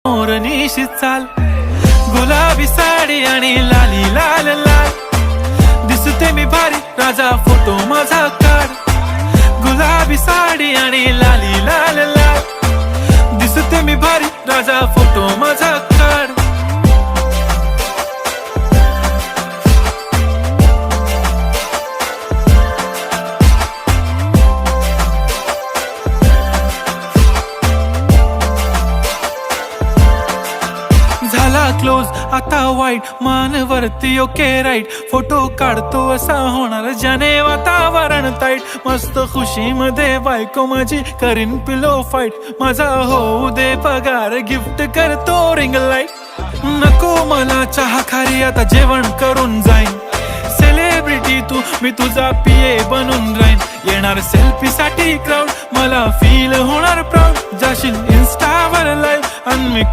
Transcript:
मोरनीशी चाल, गुलाबी साडी आणि लाली लाल लाल, दिसते मी भारी राजा फोटो माझा काढ. गुलाबी साडी आणि लाली लाल लाल, दिसते मी भारी राजा फोटो माझा काढ. झाला क्लोज आता वाईट, मान वरती ओके राईट, फोटो काढतो असा होणार ज्याने वातावरण ताईट. मस्त खुशी मध्ये बायको माझी करीन पिलो फाईट, माझा होऊ दे पगार गिफ्ट करतो रिंग लाईट. नको मला चहा खारी आता जेवण करून जाईन, सेलिब्रिटी तू मी तुझा पिये बनून राहीन. येणार सेल्फी साठी क्राऊड, मला फील होणार प्राऊड, जाशील इन्स्टावर लाईव्ह आणि मी